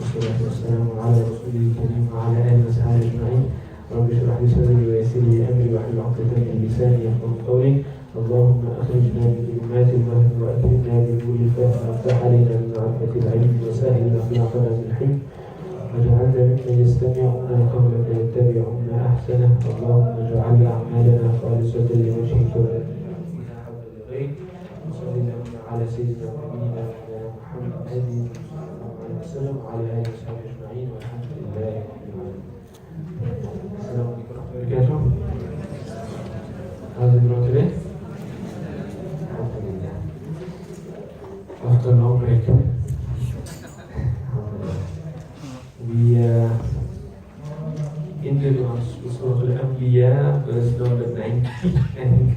والصلاة والسلام على رسوله الكريم وعلى آله وصحبه أجمعين. رب اشرح لي صدري ويسر لي أمري واحلل عقدة من لساني يفقهوا قولي. اللهم أخرجنا من ظلمات الوهم وأكرمنا بنور الفهم وافتح علينا بمعرفة العلم وسهل أخلاقنا بالحلم واجعلنا ممن يستمعون القول فيتبعون أحسنه. اللهم اجعل أعمالنا خالصة لوجهك ولا تجعلنا حول لغيرك. وصل اللهم على سيدنا ونبينا محمد صلى الله عليه وسلم وعلى آله وصحبه أجمعين والحمد لله رب العالمين. السلام عليكم ورحمة الله وبركاته. How's everyone today? Alhamdulillah. After a long break, we ended on Surah Anbiya, verse number 90, I think.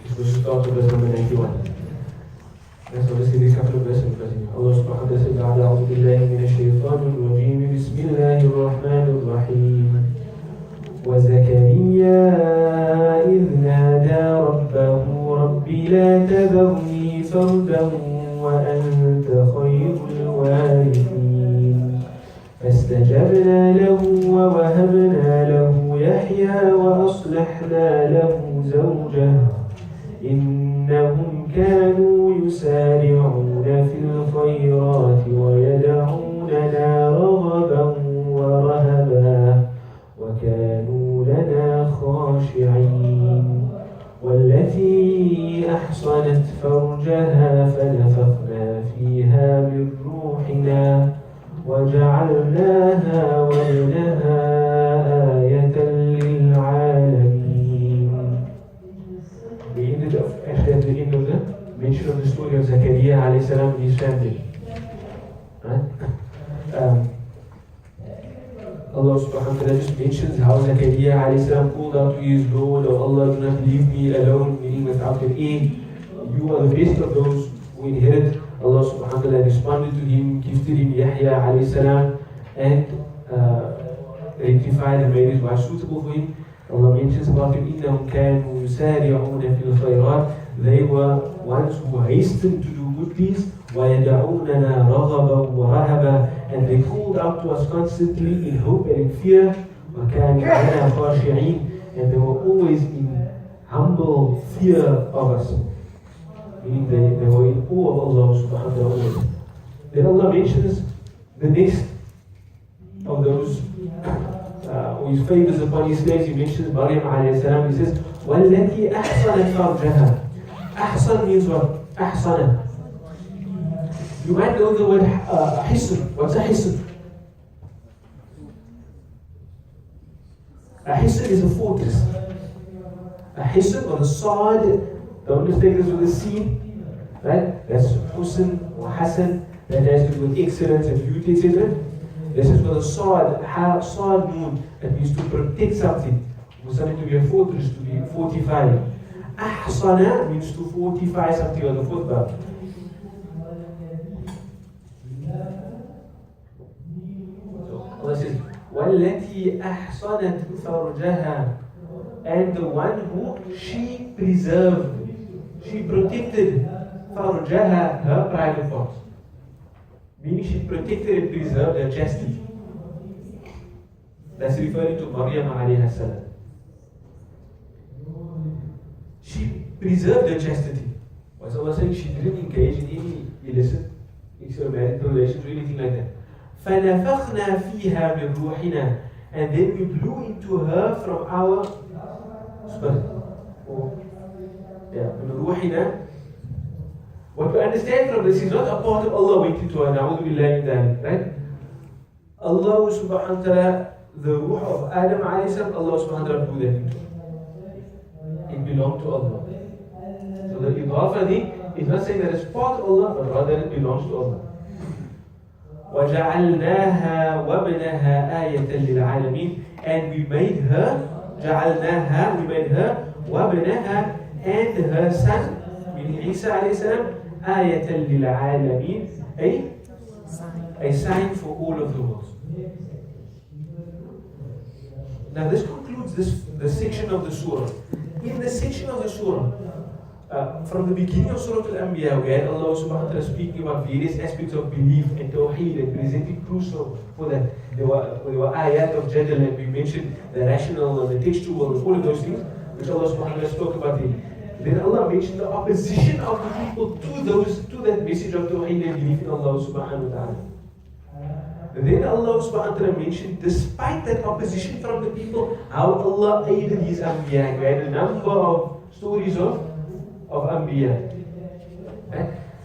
It was start to verse number 91. Let's obviously read a couple of verses and continue. Allah subhanahu wa ta'ala says, أعوذ بالله من الشيطان الرجيم بسم الله الرحمن الرحيم. وزكريا إذ نادى ربه رب لا تذرني فردا وأنت خير الوارثين. فاستجبنا له ووهبنا له يحيى وأصلحنا له زوجه إنهم كانوا يسارعون في الخيرات ويدعوننا رغبا ورهبا وكانوا لنا خاشعين. والتي أحصنت فرجها فنفخنا فيها من روحنا وجعلناها وابنها آية للعالمين. We ended up actually at the end of the mention of the story of Zakariyya alayhi salam and his family. Right? Allah subhanahu wa ta'ala just mentions how Zakariyya alayhi salam called out to his Lord, "Oh Allah, do not leave me alone," meaning without an aid. You are the best of those who inherit. Allah subhanahu wa ta'ala responded to him, gifted him Yahya alayhi salam, and rectified and made his wife suitable for him. Allah mentions about him, إِنَّهُمْ كَانُوا يُسَارِعُونَ فِي الْخَيْرَاتِ. They were ones who hastened to do good deeds. وَيَدَعُونَنَا رَغَبًا وَرَهَبًا. And they called out to us constantly in hope and in fear. وَكَانُوا لَنَا خَاشِعِينَ. And they were always in humble fear of us. Meaning they were in awe of Allah subhanahu wa ta'ala. Then Allah mentions the next of those his favors upon his slaves. He mentions Maryam alayhi salam. He says, وَالَّتِي أَحْصَنَتْ فَرْجَهَا. Ahsan means what? Ahsana. You might know the word hisn. What's a hisn? A hisn is a fortress. A hisn or a sod. Don't mistake this with a sin. Right? That's husn or hasan. That has to do with excellence and beauty, etc. This is for the sod, sod noon, that means to protect something, for something to be a fortress, to be fortified. Ahsana means to fortify something on the football. So Allah says, وَالَّتِي أَحْصَنَتْ فَرْجَهَا. And the one who she preserved, she protected فَرْجَهَا, her private parts. Meaning she protected and preserved her chastity. That's referring to Maryam alayhi salam. She preserved her chastity. What's Allah saying? She didn't engage in any illicit extramarital relations or anything like that. فَنَفَخْنَا فِيهَا مِنْ رُوحِنَا. And then we blew into her from our spirit. مِنْ رُوحِنَا. What we understand from this is not a part of Allah went into her, na'udhu billahi min dhalik, right? Allah subhanahu wa ta'ala, the ruh of Adam alayhi salam, Allah subhanahu wa ta'ala blew that into her. It belonged to Allah. So the idafa thing is not saying that it's part of Allah, but rather it belongs to Allah. وَجَعَلْنَاهَا وَابْنَهَا آيَةً لِلْعَالَمِينَ. And we made her, جَعَلْنَاهَا, we made her, وَابْنَهَا, and her son, meaning Isa alayhi salam, آيَةً لِلْعَالَمِينَ, a sign for all of the world. Now this concludes this section of the surah. In this section of the surah, from the beginning of Surah Al-Anbiya, we had Allah subhanahu wa ta'ala speaking about various aspects of belief and tawheed and presenting proofs for that. There were ayat of jadal, and we mentioned the rational and the textual and all of those things, which Allah subhanahu wa ta'ala spoke about there. Then Allah mentioned the opposition of the people to that message of tawheed and belief in Allah subhanahu wa ta'ala. Then Allah subhanahu wa ta'ala mentioned, despite that opposition from the people, how Allah aided His Anbiya. We had a number of stories of Anbiya.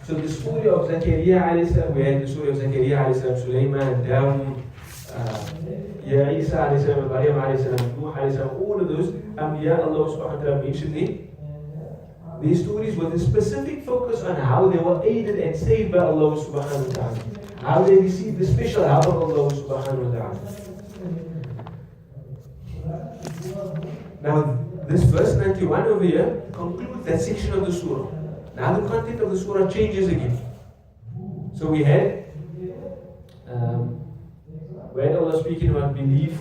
So the story of Zakariyya alayhi salam, we had the story of Zakariyya alayhi salam, Sulaiman, Dawud, Isa alayhi salam, Maryam alayhi salam, Nuh alayhi salam, all of those Anbiya Allah subhanahu wa ta'ala mentioned there. These stories with a specific focus on how they were aided and saved by Allah subhanahu wa ta'ala. How they received the special help of Allah subhanahu wa ta'ala. Now, this verse 91 over here concludes that section of the surah. Now the content of the surah changes again. So we had Allah speaking about belief,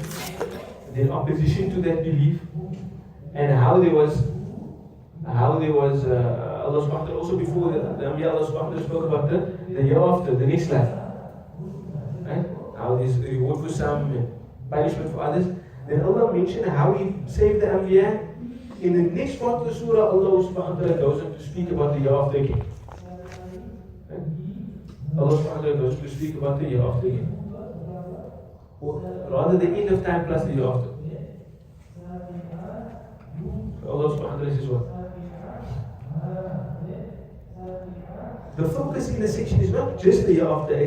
then opposition to that belief, and how there was Allah subhanahu wa ta'ala also before the Anbiya, Allah subhanahu wa ta'ala spoke about the year after, the next life. Right? How there's reward for some and punishment for others. Then Allah mentioned how He saved the Anbiya. In the next part of the surah, Allah subhanahu wa ta'ala goes on to speak about the year after again. Right? Allah subhanahu wa ta'ala goes to speak about the year after again. Or rather the end of time plus the year after. So Allah subhanahu wa ta'ala says what? The focus in the section is not just the year after, the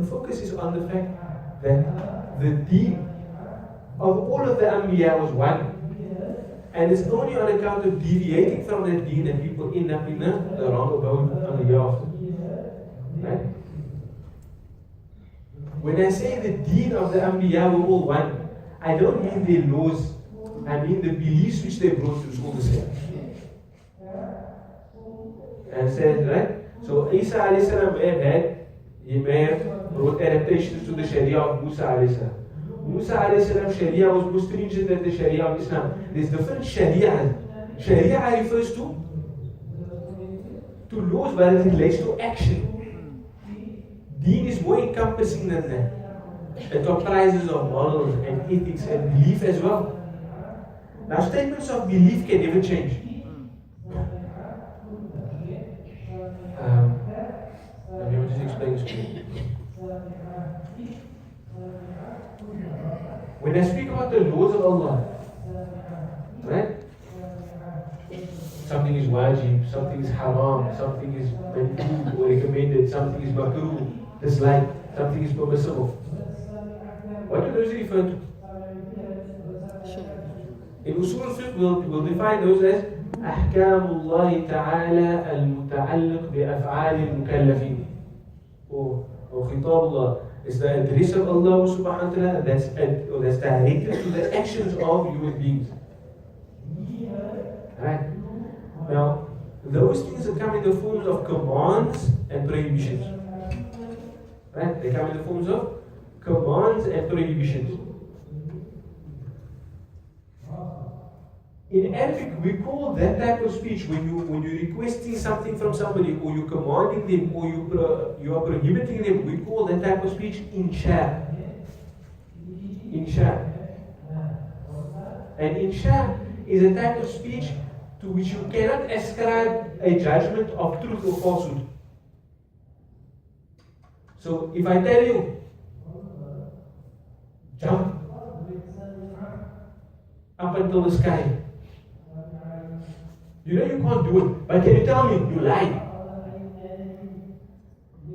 focus is on the fact that the deen of all of the Anbiya was one. And it's only on account of deviating from that deen that people end up in the wrong abode on the year after. Right? When I say the deen of the Anbiya were all one, I don't mean their laws, I mean the beliefs which they brought to all the same. And said, right? So Isa alayhi salam he may have brought adaptations to the Sharia of Musa alayhi salam. Musa alayhi salam Sharia was more stringent than the Sharia of Islam. There's different Sharia. Sharia refers to laws, but it relates to action. Deen is more encompassing than that. It comprises of morals and ethics and belief as well. Now statements of belief can never change. Let me just explain this to you. When I speak about the laws of Allah, right? Something is wajib, something is haram, something is mandub or recommended, something is makruh, disliked, something is permissible. What do those refer to? In Usul al-Fiqh, we'll define those as أحكام الله تعالى المتعلق بأفعال المكلفين. Or خطاب Allah. It's the address of Allah subhanahu wa ta'ala that's directed to the actions of human beings. Right? Now, those things that come in the forms of commands and prohibitions. Right? They come in the forms of commands and prohibitions. In Arabic, we call that type of speech when you're requesting something from somebody, or you're commanding them, or you are prohibiting them. We call that type of speech insha. Insha. And insha is a type of speech to which you cannot ascribe a judgment of truth or falsehood. So if I tell you, jump up until the sky, you know you can't do it, but can you tell me you lied?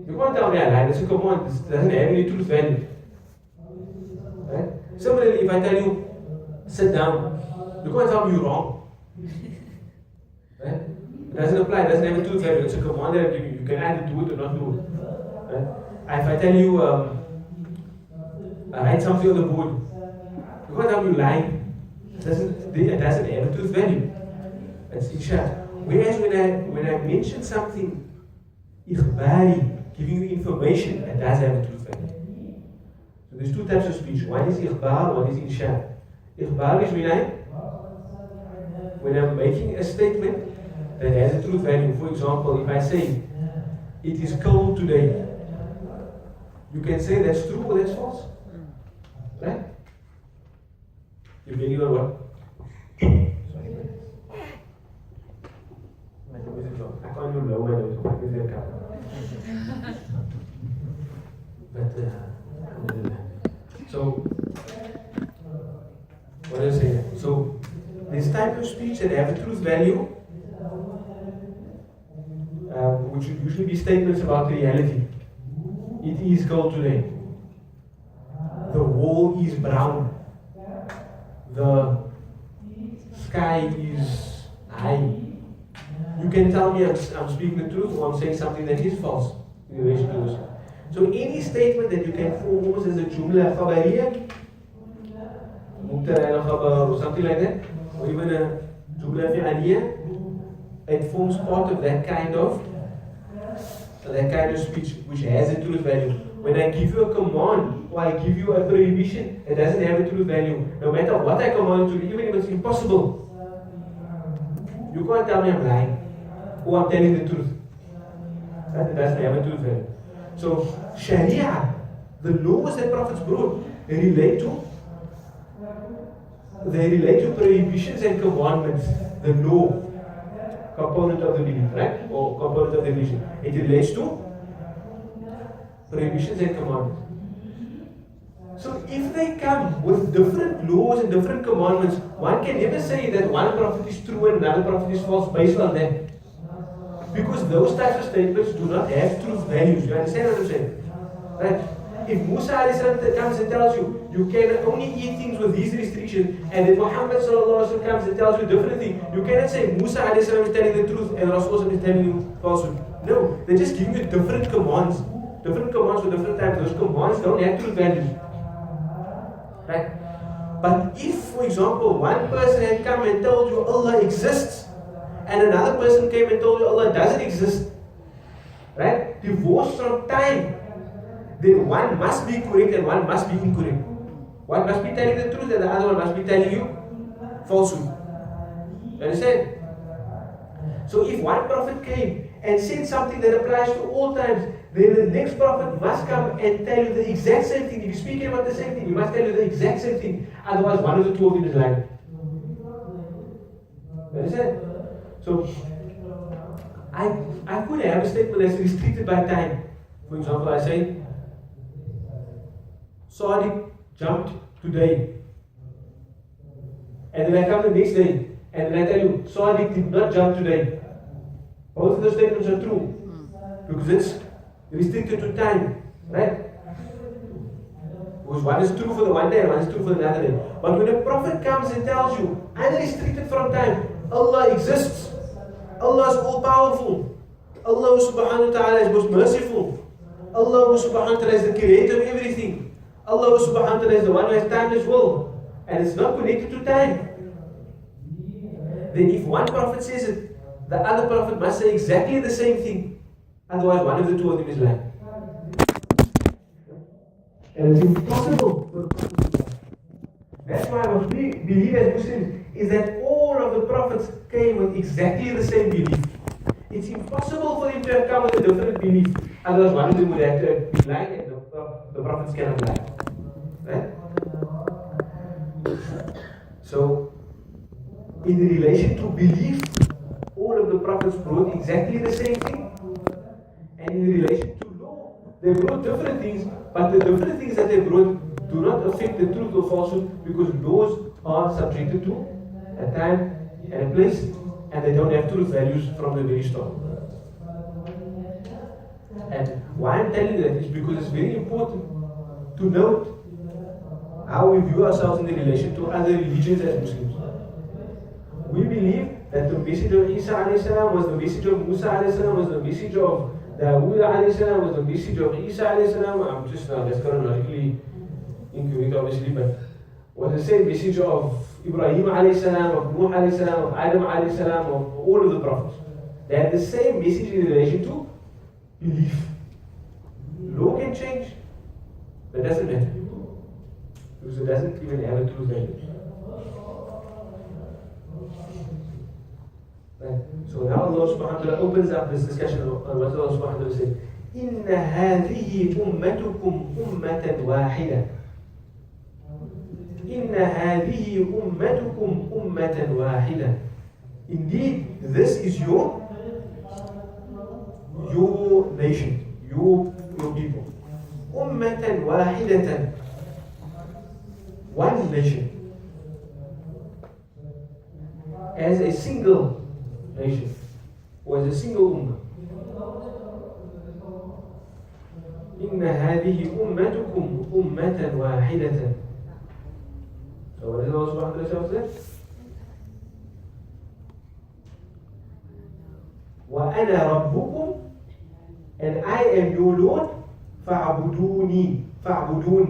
You can't tell me I lied. That's a command. This doesn't have any truth value. Right? Similarly, if I tell you sit down, you can't tell me you're wrong. Right? It doesn't apply. It doesn't have a truth value. It's a command that I'm giving you. You can either do it or not do it. Right? If I tell you write something on the board, you can't tell me you lied. It doesn't have a truth value. That's insha. Whereas when I mention something ikhbari, giving you information, it does have a truth value. So there's two types of speech. One is ikhbar, one is insha. Ikhbar is when I when I'm making a statement that has a truth value. For example, if I say, it is cold today, you can say that's true or that's false. Right? Depending on what? I can't even blow my nose. I can say a cup. So, what do I say? So, this type of speech that have a truth value, which should usually be statements about reality. It is cold today. The wall is brown. The sky is high. You can tell me I'm speaking the truth or I'm saying something that is false in relation to this. So any statement that you can form almost as a jumla khabariyya, mubtada khabar or something like that, or even a jumla fi'aliyya, it forms part of that kind of speech which has a truth value. When I give you a command or I give you a prohibition, it doesn't have a truth value. No matter what I command you to do, even if it's impossible, you can't tell me I'm lying or I'm telling the truth. That doesn't have a truth value. So Sharia, the laws that prophets brought, they relate to prohibitions and commandments, the law component of the belief, right? Or component of the religion. It relates to prohibitions and commandments. So if they come with different laws and different commandments, one can never say that one prophet is true and another prophet is false based on that. Because those types of statements do not have truth values. You understand what I'm saying? Right? If Musa comes and tells you, you can only eat things with these restrictions, and then Muhammad comes and tells you different things, you cannot say Musa is telling the truth and Rasul is telling you falsehood. No, they're just giving you different commands. Different commands for different times. Those commands don't have truth values. Right? But if, for example, one person had come and told you Allah exists, and another person came and told you Allah doesn't exist, right? Divorced from time, then one must be correct and one must be incorrect. One must be telling the truth and the other one must be telling you falsehood. You understand? So if one prophet came and said something that applies to all times, then the next prophet must come and tell you the exact same thing. If you're speaking about the same thing, he must tell you the exact same thing. Otherwise, one of the two of them is lying. You understand? So, I could have a statement that's restricted by time. For example, I say, Sadiq jumped today. And then I come the next day, and then I tell you, Sadiq did not jump today. Both of those statements are true. Because it's restricted to time, right? Because one is true for the one day and one is true for the other day. But when a prophet comes and tells you, unrestricted from time, Allah exists, Allah is all powerful, Allah subhanahu wa ta'ala is most merciful, Allah subhanahu wa ta'ala is the creator of everything, Allah subhanahu wa ta'ala is the one who has timeless will, and it's not connected to time. Then if one prophet says it, the other prophet must say exactly the same thing. Otherwise, one of the two of them is lying. And it's impossible for a prophet to lie. That's why what we believe as Muslims is that all of the prophets came with exactly the same belief. It's impossible for them to have come with a different belief. Otherwise, one of them would have to be lying, and the prophets cannot lie. Right? So, in relation to belief, all of the prophets brought exactly the same thing. And in relation to law, they brought different things, but the different things that they brought do not affect the truth or falsehood, because laws are subjected to a time and a place, and they don't have truth values from the very start. And why I'm telling you that is because it's very important to note how we view ourselves in relation to other religions as Muslims. We believe that the message of Isa alayhi was the message of Musa alayhi was the message of Dawood alayhi was the message of Isa alayhi. I'm just that's chronologically incorrect, obviously, but was the same message of Ibrahim alayhi of Nuh alayhi of Adam alayhi of all of the prophets. They had the same message in relation to belief. Law can change, that doesn't matter, because it doesn't even have a truth value. Right. So now Allah subhanahu wa ta'ala opens up this discussion on what Allah subhanahu wa ta'ala said. إِنَّ هَذِهِ أُمَّتُكُمْ أُمَّةً وَاحِدَةً إِنَّ هَذِهِ أُمَّتُكُمْ أُمَّةً وَاحِدَةً. Indeed, this is your nation, your people. أُمَّةً وَاحِدَةً. One nation. As a single nation. Or as a single ummah. إِنَّ هَذِهِ أُمَّتُكُمْ أُمَّةً وَاحِدَةً. So what does Allah subhanahu wa ta'ala say? وَأَنَا رَبُّكُمْ, and I am your Lord. فَعْبُدُونِي, فَعْبُدُونِ.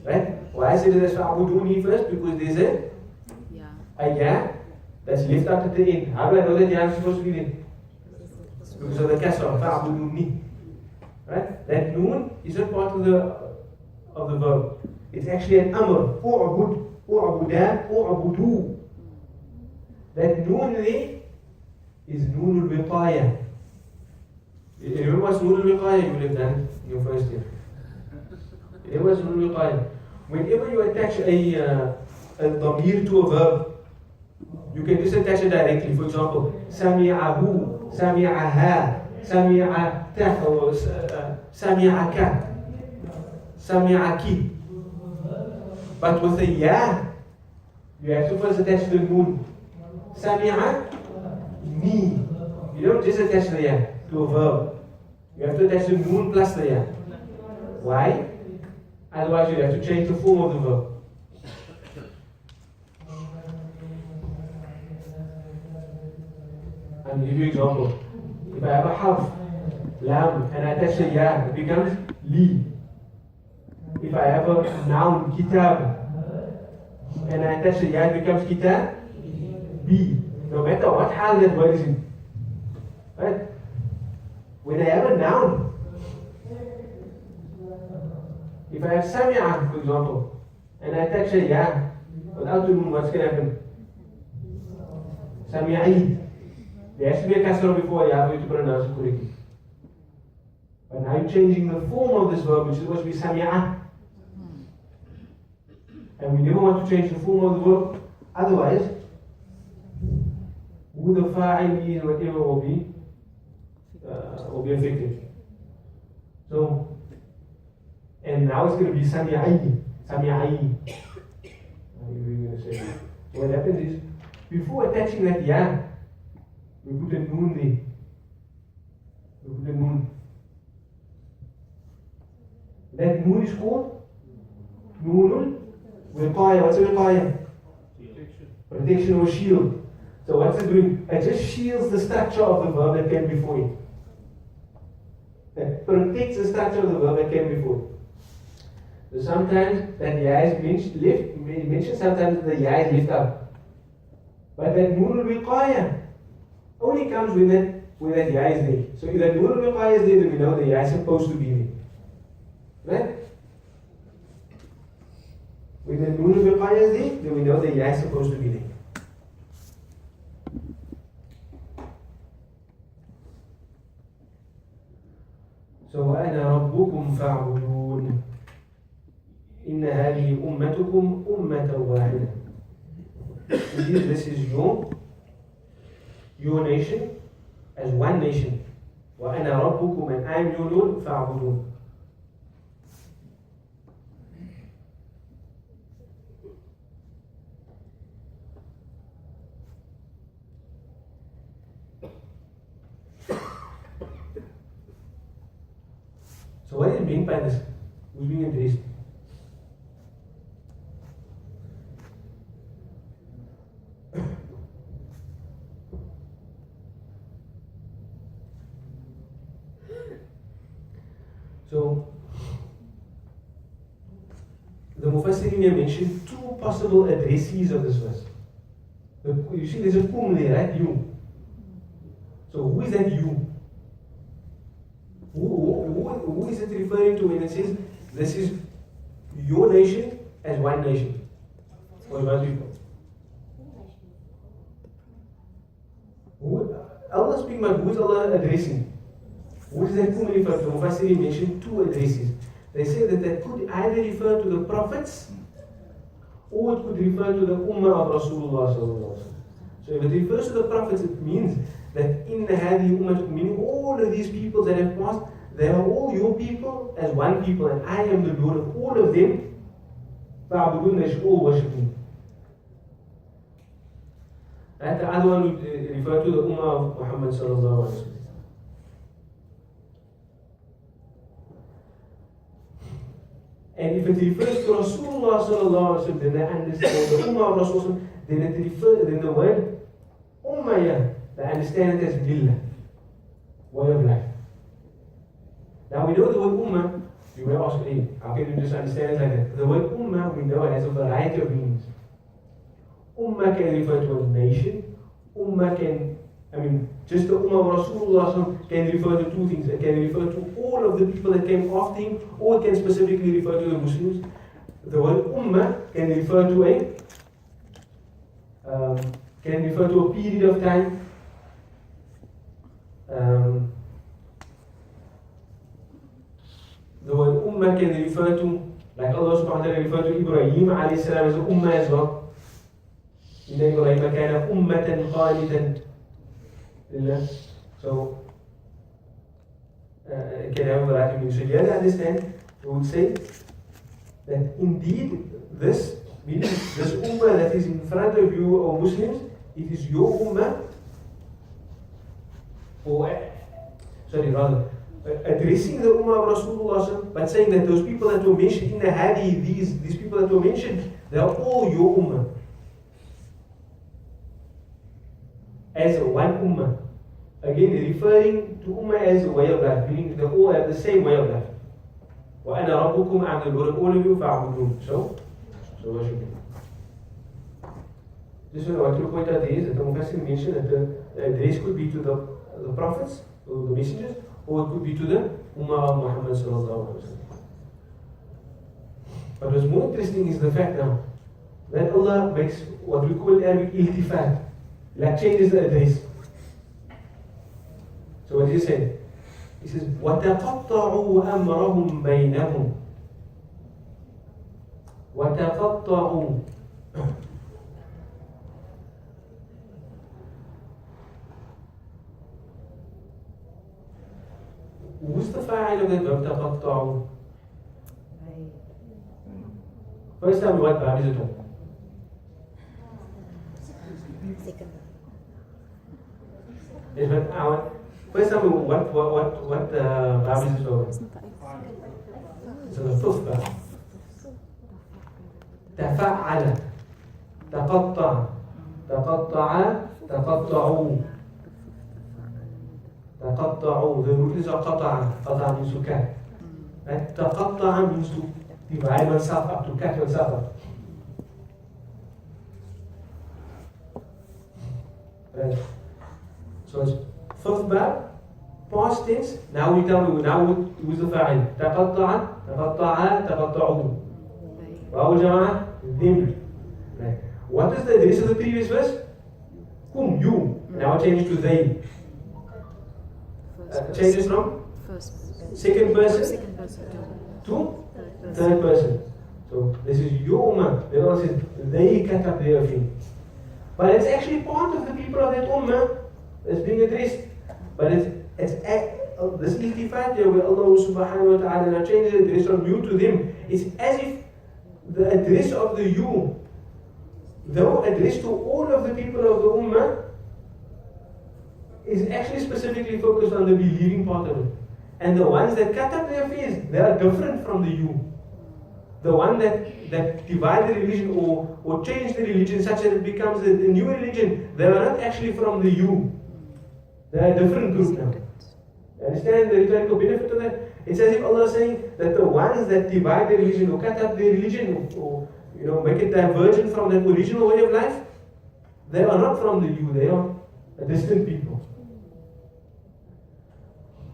Right? Why I said it as فَعْبُدُونِي first? Because there's a ya that's left out at the end. How do I know that ya is supposed to be there? Because of the kasra, فَعْبُدُونِي. Right? That noon is not part of the verb. It's actually an amr. أُعْبُدْ, أُعْبُدَا, أُعْبُدُوا. That noon there is noon al-wiqaya. You remember what's noon al-wiqaya? You will have done in your first year. You remember what's noon al-wiqaya? Whenever you attach a dhamir to a verb, you can just attach it directly. For example, sami'ahu, sami'aha, sami'atah, or sami'aka, sami'aki. But with a ya, you have to first attach the noon. Sami'a ni. You don't just attach the ya to a verb. You have to attach the noon plus the ya. Why? Otherwise you have to change the form of the verb. I'll give you an example. If I have a harf, lam, and I attach the ya, it becomes li. If I have a noun, kitab, and I attach the ya, it becomes kitab, bi. No matter what hal that word is in. Right? When I have a noun, if I have sami'a, for example, and I attach a ya, without the noon, what's going to happen? Sami'i. There has to be a kasra before ya for you to pronounce it correctly. But now you're changing the form of this verb, which is supposed to be sami'a. And we never want to change the form of the verb, otherwise, who the fa'il is, whatever will be affected. So, and now it's going to be sami'i. Sami'i. So what happens is, before attaching that ya, we put a noon there. We put a noon. That noon is called noonul wiqaya. What's a wiqaya? Protection or shield. So what's it doing? It just shields the structure of the verb that came before it. It protects the structure of the verb that came before it. So sometimes that ya is mentioned, sometimes the ya is left out. But that noon al-wiqaya only comes when that ya is there. So if that noon al-wiqaya is there, then we know the ya is supposed to be there. Right? When the noon al-wiqaya is there, then we know the ya is supposed to be there. So وَأَنَا رَبُّكُمْ فَاعْبُدُونِ إِنَّ هَذِهِ أُمَّتُكُمْ أُمَّةً وَاحِدَةً. Indeed, this is your nation as one nation. وَأَنَا رَبُّكُمْ, and I am your Lord, فَاعْبُدُونِ. So what is being by this? Who's being addressed? So the Mufassirin mentioned two possible addressees of this verse. You see there's a kum there, right? You. So who is that you? Who is it referring to when it says this is your nation as one nation? Or one people? Allah speaking about who is Allah addressing? Who is that ummah refer to? Mufassirin mentioned two addresses. They say that could either refer to the prophets or it could refer to the ummah of Rasulullah sallallahu alaihi wasallam. So if it refers to the prophets, it means that in the hadith ummah, meaning all of these people that have passed, they are all your people as one people, and I am the Lord of all of them. فَعْبُدُونَ, they should all worship me. And the other one would refer to the ummah of Muhammad sallallahu alaihi wasallam. And if it refers to Rasulullah sallallahu alaihi wasallam, then they understand the ummah of Rasulullah, then it refers, then the word ummah, they understand it as millah, way of life. Now we know the word ummah, you may ask, hey, how can you just understand it like that? The word ummah, we know it has a variety of meanings. Ummah can refer to a nation. Ummah can, just the ummah of Rasulullah can refer to two things. It can refer to all of the people that came after him, or it can specifically refer to the Muslims. The word ummah can refer to a period of time. The word ummah can refer to, like Allah subhanahu wa ta'ala referred to Ibrahim alayhi salam as ummah as well. إن إبراهيم كان أمة قانتا لله. So it can have a variety of meanings. So you have to understand, we would say that indeed this ummah that is in front of you, or Muslims, it is your ummah, addressing the ummah of Rasulullah, but saying that those people that were mentioned in the hadith, these people that were mentioned, they are all your ummah. As one ummah. Again, referring to ummah as a way of life, meaning they all have the same way of life. وَأَنَا رَبُّكُمْ أَعْلَمُ بِالْمُتَّقِينَ, all of you فَاعْبُدُونِ. So worship me. Just what I want to point out is that the Mufassir mentioned that the address could be to the prophets, or the messengers, or it could be to the ummah of Muhammad sallallahu alaihi wasallam. But what's more interesting is the fact now that Allah makes what we call in Arabic iltifat, like changes the address. So what he said? He says, وَتَقَطَّعُوا أَمْرَهُمْ بَيْنَهُمْ. وَتَقَطَّعُوا. Who's the fa'il of the verb تَقَطَّعُوا? First time, what verb is it on? Second. First time, what verb is it over? So the fifth verb. تفعل, تقطع, تقطع, تقطعوا. تقطعوا. The root is a قطع. قطع means to cut. Right? تقطع means to divide oneself up, to cut oneself up. Right. So it's fifth verb, past tense. Now we tell me, now who's the fa'il? تقطع, تقطع, تقطعوا. Wow, Jama'ah, them. Right. What is the address of the previous verse? Whom? You. Now it changes to they. Changes from? Second person to third person. So this is your ummah. The Allah says they cut up their thing. But it's actually part of the people of that ummah that's being addressed. But it's this iltifat here where Allah subhanahu wa ta'ala now changes the address from you to them. It's as if the address of the you, though addressed to all of the people of the ummah, is actually specifically focused on the believing part of it. And the ones that cut up their face, they are different from the you. The one that divide the religion or change the religion such that it becomes a new religion, they are not actually from the you. They are a different group now. You understand the rhetorical benefit of that? It's as if Allah is saying that the ones that divide the religion or cut up their religion or make it divergent from that original way of life, they are not from the you, they are a distant people.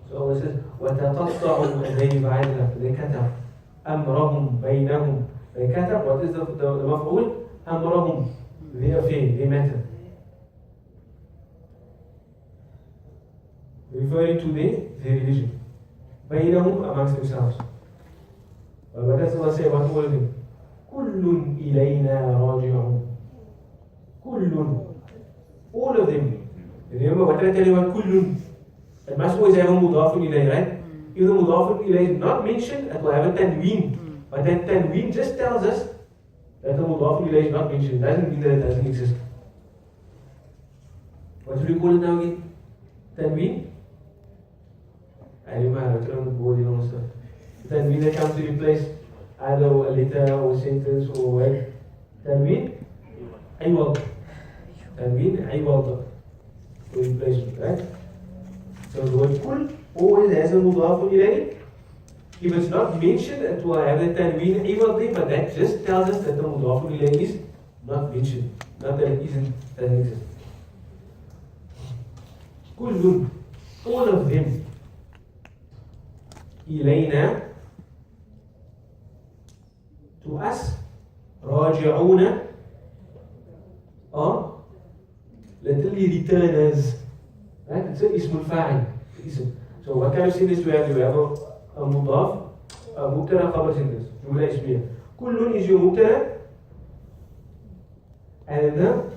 So Allah says, وَتَقَطَّعُوا, and they divided up, they cut up. أَمْرَهُمْ بَيْنَهُمْ. They cut up, what is the maf'ul? أَمْرَهُمْ, their affair, their matter. referring to their religion. بينهم, amongst themselves. But what does Allah say about all of them? كل إلينا راجعون. كل, all of them. Remember what did I tell you about كل? It must always have a مضاف إليه, right? If the مضاف إليه is not mentioned, it will have a tanween. But that tanween just tells us that the mudaf ilayh is not mentioned. It doesn't mean that it doesn't exist. What do we call it now again? Tanween? I remember I wrote it on the board, you know, stuff. Tanween that comes to replace either a letter or a sentence or what? Tanween? Aywad. Tanween? Aywad. To replace it, right? So the word kul always has a mudaf ilayh. If it's not mentioned, it will have the tanween iwad, but that just tells us that the mudaf ilayh is not mentioned, not that it doesn't exist. Kullun, all of them, ilayna, to us, raji'una, are literally returners. Right? It's an ismul fa'il. So what kind of sentence do we have? Do we have a mudaf, a mubtada, khabar sentence, jumla ismiya. Kullun is your mubtada, and the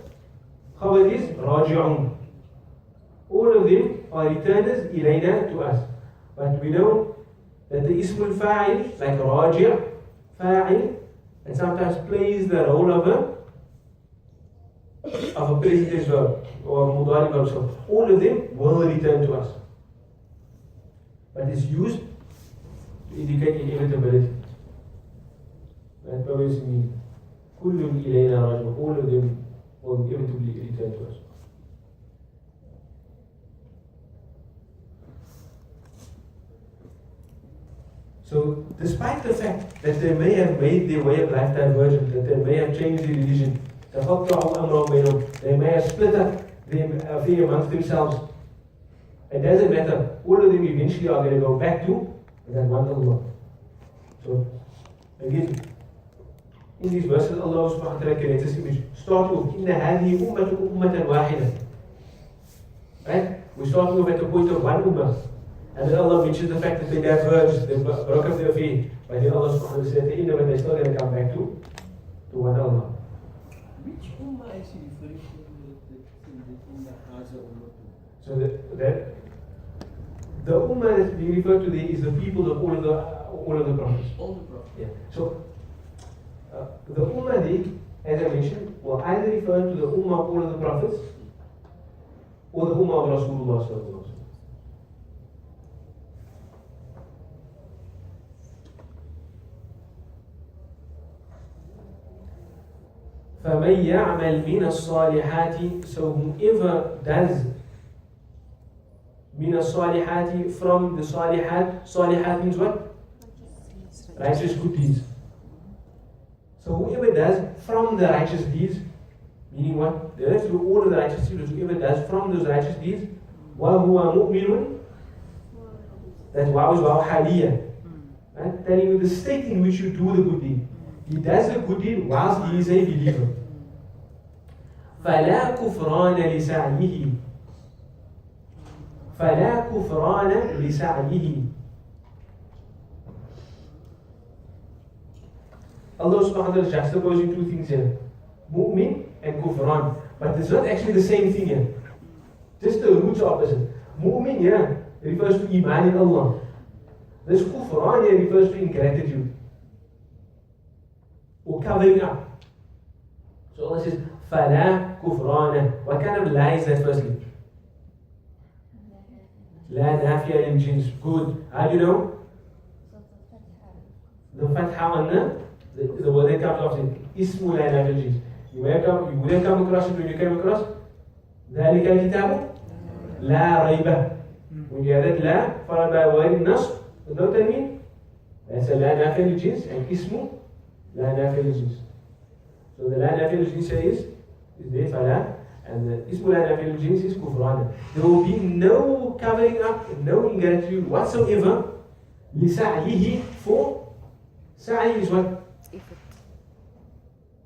khabar is raji'un. All of them are returners ilayna, to us. But we know that the ismul fa'il, like raji', fa'il, and sometimes plays the role of a present verb or mudari verb. So all of them will return to us. But it's used to indicate inevitability. That probably means كل إلينا راجعون. All of them will inevitably return to us. So, despite the fact that they may have made their way of life divergent, that they may have changed their religion, they may have split up them amongst themselves, it doesn't matter. All of them eventually are going to go back to that one Allah. So, again, in these verses, Allah subhanahu wa ta'ala creates this image. Start with, إِنَّ هَذِهِ أُمَّةٌ وَاحِدًا. Right? We start off at the point of one ummah. And then Allah mentions the fact that they diverged, they broke up their faith. But then Allah subhanahu wa ta'ala said, but they're still going to come back to one Allah. Which ummah is he referring to in the Haza ummah? So the ummah that we refer to there is the people of all of the prophets. All the prophets. Yeah. So the ummah there, as I mentioned, will either refer to the ummah of all of the prophets or the ummah of Rasulullah sallallahu alaihi wasallam. فَمَنْ يَعْمَلْ مِنَ الصَّالِحَاتِ. So whoever does مِنَ الصَّالِحَاتِ, from the صالحات. Salihat means what? Righteous good deeds. So whoever does from the righteous deeds, meaning what? They have to do all of the righteous deeds. Whoever does from those righteous deeds, وَهُوَ مُؤْمِنٌ. That wow is wow haliyah. Right? Telling you the state in which you do the good deed. He does the good deed whilst he is a believer. فَلَا كُفْرَانَ لِسَعْيِهِ. فَلَا كُفْرَانَ لِسَعْيِهِ. Allah subhanahu wa ta'ala is juxtaposing two things here. Mu'min and kufran. But it's not actually the same thing here. Just the roots are opposite. Mu'min here refers to iman in Allah. This kufran here refers to ingratitude. Or covering up. So Allah says, فَلَا كُفْرَانَ. What kind of lie is that firstly? لا نافية للجنس. Good. How do you know? The fatha on the word that comes after it. Ismu لا نافية للجنس. You would have come across it when you came across ذلك الكتاب لا ريب. When you have that لا followed by a word in nasb, you know what I mean? That's a لا نافية للجنس and ismu لا نافية للجنس. So the لا نافية للجنس is there فلا, and the ismu لا نافية للجنس is كفران. There will be no covering up, no ingratitude whatsoever. لسعيه, for sa'i is what?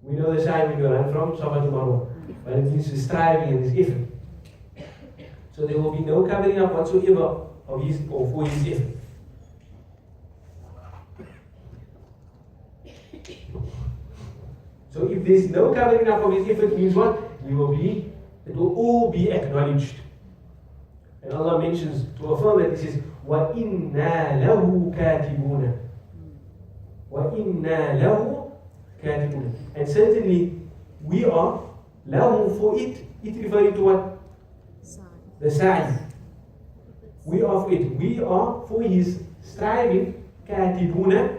We know the sa'i when you run from Safa to Marwa, but it means striving and this effort. So there will be no covering up whatsoever of his or for his effort. So if there's no covering up of his effort, means what? It will all be acknowledged. And Allah mentions to affirm that He says, وَإِنَّا لَهُ كَاتِبُونَ وَإِنَّا لَهُ كَاتِبُونَ. And certainly we are lahu for it referring to what? The sa'i. We are for it. We are for his striving katibuna.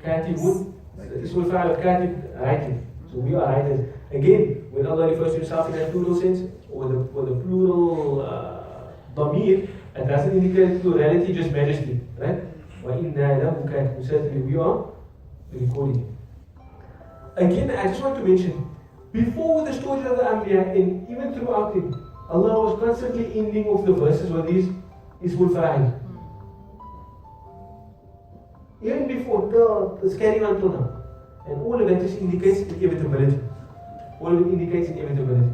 Katibun. This will fa'al of katib, writing. So we are writers. Again, when Allah refers to himself in a plural sense, or the plural damir, it doesn't indicate plurality, just majesty. Right? وَإِنَّا لَهُ كَاتِبُونَ. Certainly we are recording. Again, I just want to mention, before the story of the Anbiya, and even throughout it, Allah was constantly ending off the verses with these ismul fa'il. Even before, it's carrying on till now. And all of that just indicates inevitability. All of it indicates inevitability.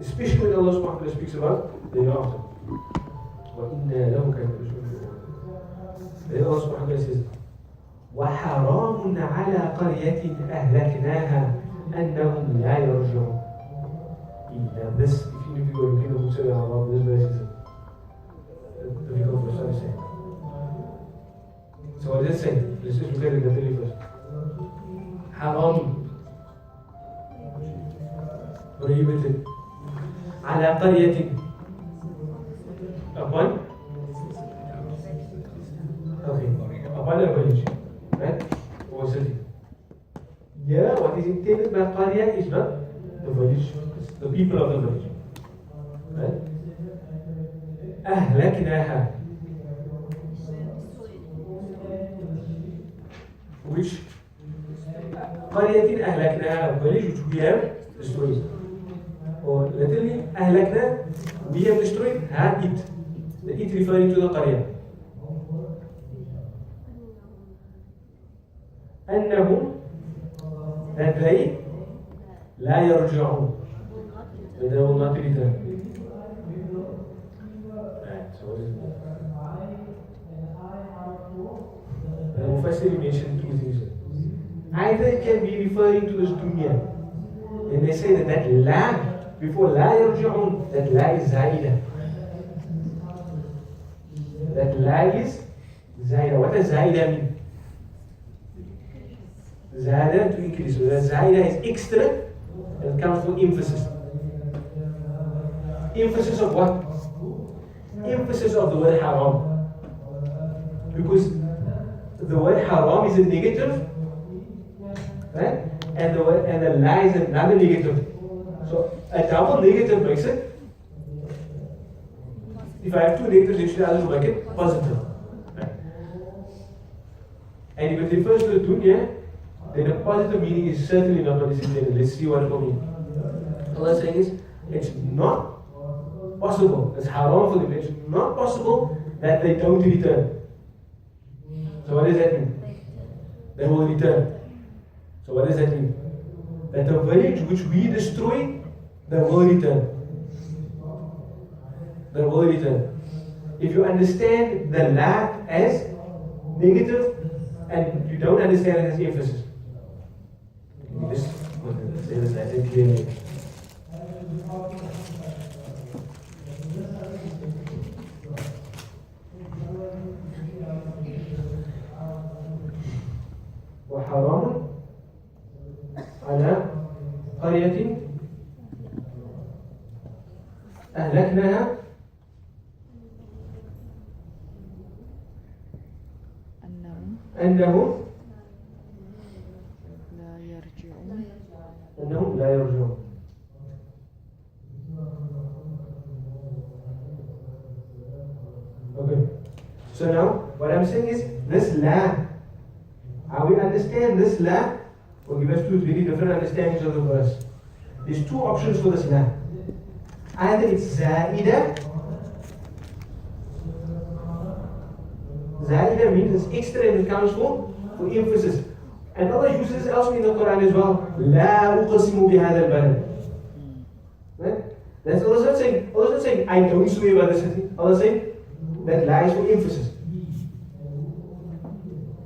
Especially when Allah subhanahu wa ta'ala speaks about the hereafter. وَإِنَّا لَهُ كَاتِبُونَ. Then Allah subhanahu wa ta'ala says, وَحَرَامٌ عَلَى قَرْيَةٍ أَهْلَكْنَاهَا أَنَّهُمْ لَا يَرْجِعُونَ. Now this, if you need to go look in the book of Allah, this verse is a difficult verse to understand. So what does it say? Let's just look at it literally first. Haram. Prohibited. على قرية. Upon? Okay. Upon a village. Right? Or city. Yeah, what is intended by Qarya is not the village, it's the people of the village. Right? أهلكناها. Which قرية أهلكناها, a village which we have destroyed. Or literally أهلكنا, we have destroyed had it. The it referring to the قرية. أنهم, that they لا يرجعون, that they will not return. Right, so what is it? The Mufassir mentioned two things. Either it can be referring to this dunya, and they say that la, before la yarji'un, that la is zaida. That la is zaida. What does zaida mean? Zada, to increase. So that zaida is extra, and comes for emphasis. Emphasis of what? Emphasis of the word haram. Because the word haram is a negative, right? And the la is another negative. So a double negative makes it. If I have two negatives, actually I will make it positive. Right? And if it refers to the dunya, then a positive meaning is certainly not what is intended. Let's see what it will mean. Allah is saying is, it's not possible. It's haram for them. It's not possible that they don't return. So what does that mean? They will return. So what does that mean? That the village which we destroy, they will return. They will return. If you understand the la as negative and you don't understand it as emphasis, you just say this as it clearly. وحرام على قرية أهلكناها أنهم لا يرجعون. Okay. So now what I'm saying is this la, how we understand this la will give us two very different understandings of the verse. There's two options for this la. Either it's zaida. Zaida means it's extra and it comes for emphasis. And Allah uses it elsewhere in the Quran as well. La uqsimu bihadha al-balad. Right? That's Allah not saying. Allah not saying I don't swear by the city. Allah saying that lies for emphasis.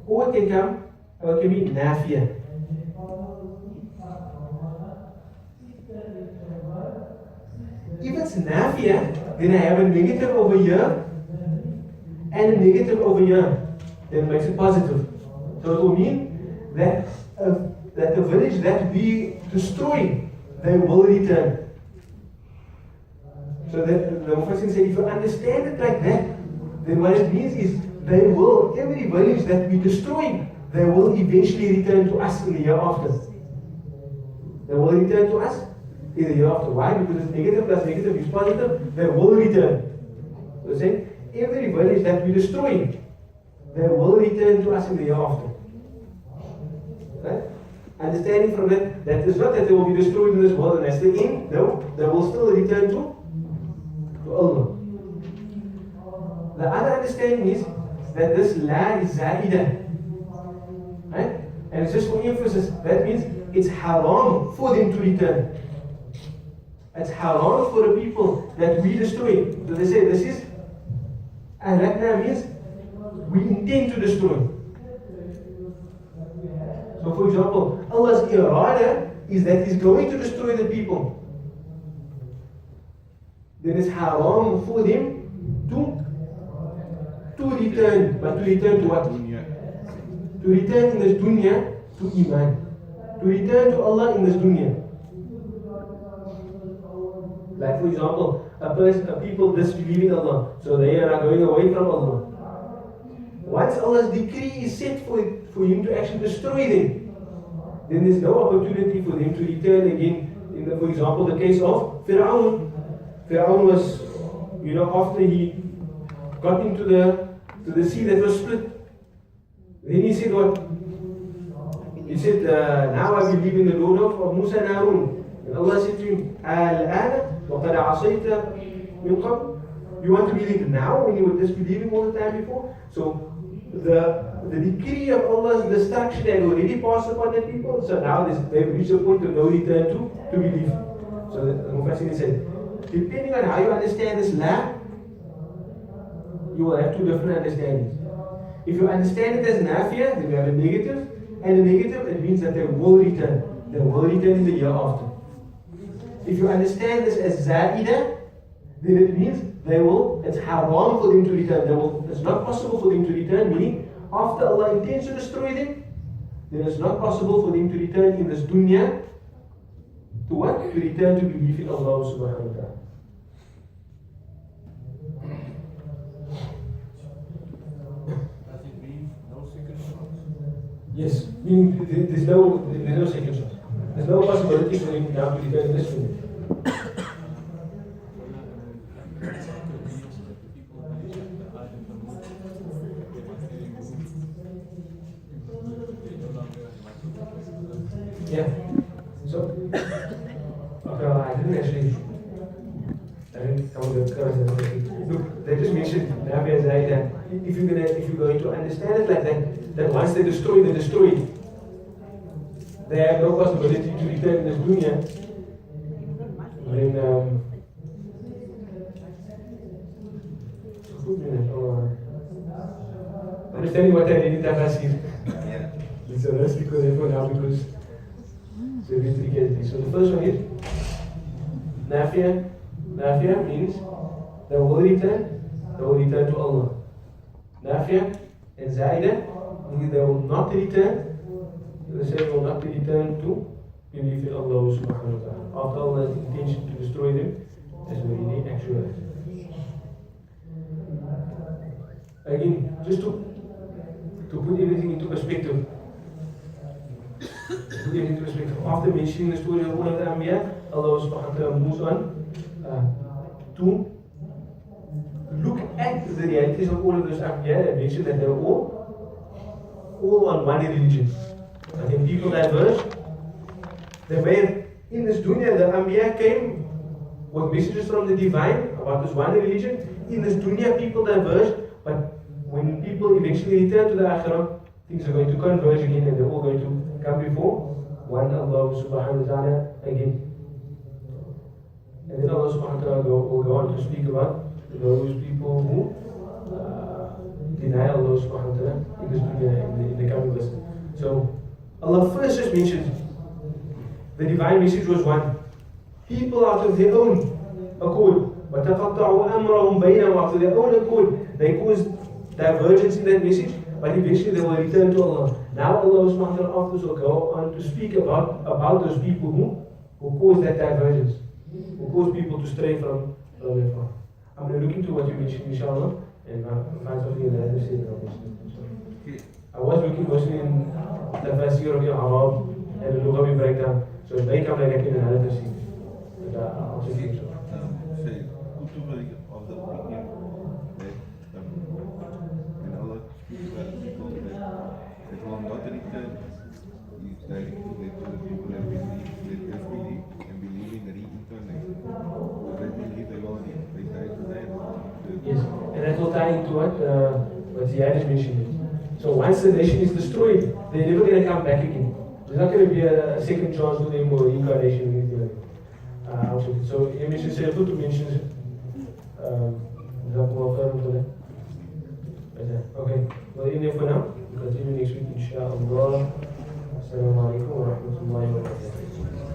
Or it can come, or it can be nafiya. If it's nafiya, then I have a negative over here and a negative over here. Then it makes it positive. So it will mean that that the village that we destroy, they will return. So that the Mufassir said, if you understand it like that, then what it means is they will, every village that we destroy, they will eventually return to us in the year after. They will return to us in the year after. Why? Because it's negative plus negative is positive, they will return. So saying, every village that we destroy, they will return to us in the year after. Right? Understanding from that, that is not that they will be destroyed in this world and that's the end. No, they will still return to Allah. The other understanding is that this la is za'idah. Right? And it's just for emphasis. That means it's haram for them to return. It's haram for the people that we destroy. So they say this is ahlakna means we intend to destroy. So for example, Allah's irada is that He's going to destroy the people. Then it's haram for them to return. But to return to what? To return in this dunya to iman. To return to Allah in this dunya. Like for example, a people disbelieve in Allah, so they are going away from Allah. Once Allah's decree is set for Him to actually destroy them, then there's no opportunity for them to return again. For example, the case of Fir'aun. Fir'aun was, after he got into the sea that was split, then he said what? He said, now I believe in the Lord of Musa and Harun. And Allah said to him, Al-ana وَقَدْ عَصَيْتَ مِنْ قَبْلِ. You want to believe now when you were disbelieving all the time before? So the decree of Allah's destruction had already passed upon the people. So now they've reached a point of no return to belief. So the Mufassir said, depending on how you understand this la, you will have two different understandings. If you understand it as nafiya, then you have a negative, and a negative, it means that they will return. They will return in the year after. If you understand this as za'idah, then it means it's haram for them to return. It's not possible for them to return, meaning after Allah intends to destroy them, then it's not possible for them to return in this dunya to what? To return to belief in Allah subhanahu wa ta'ala. Does it mean no second chance? Yes, meaning there's no second chance. There's no possibility for them now to return in this dunya. Yeah. So, I didn't actually. Look, they just mentioned Nabi that if you're going to understand it like that once they destroy, they destroy. They have no possibility to return in this dunya. Then understanding what I read in Tafsir. Yeah. So that's because everyone now because so we get this. So the first one is Nafiya. Nafiya means they will return to Allah. Nafiya and Zaida means they will not return. They say will not return to believe in Allah subhanahu wa ta'ala. After Allah's intention to destroy them as already actualized. Again, just to put everything into perspective. After mentioning the story of one of the Anbiya, Allah subhanahu wa ta'ala moves on to look at the realities of all of those Anbiya and mention that they were all on one religion. I think people diverge. In this dunya, the Anbiya came with messages from the divine about this one religion. In this dunya, people diverged, but when people eventually return to the Akhirah, things are going to converge again and they're all going to come before one Allah subhanahu wa ta'ala again. And then Allah subhanahu wa ta'ala will go on to speak about those people who deny Allah subhanahu wa ta'ala in the coming verse. So Allah first just mentioned the divine message was one. People out of their own accord, وَتَقَطَّعُوا أَمْرَهُمْ بَيْنَهُمْ, after their own accord, they caused divergence in that message, but eventually they will return to Allah. Now Allah subhanahu wa ta'ala after will go on to speak about those people who caused that divergence, who caused people to stray from that path. I'm going to look into what you mentioned, inshallah, and find something in the other side of this. I was looking mostly in the Tafsir of the Arab and the Lughawi breakdown, so if they come like that in another tafsir. But I'll check it. Say, Kutub of the opinion that when Allah speaks about people that will not return, He's directing them to the people that disbelieve and believe in reincarnation. So they believe they will they die today. Yes, and that will tie into what Ziad is mentioning. So once the nation is destroyed, they're never going to come back again. There's not going to be a second chance for them or reincarnation or anything like that. So he mentions Sayyid to mentions okay, well in there for now. We'll continue next week inshallah. Assalamu alaikum wa rahmatullahi wa barakatuh.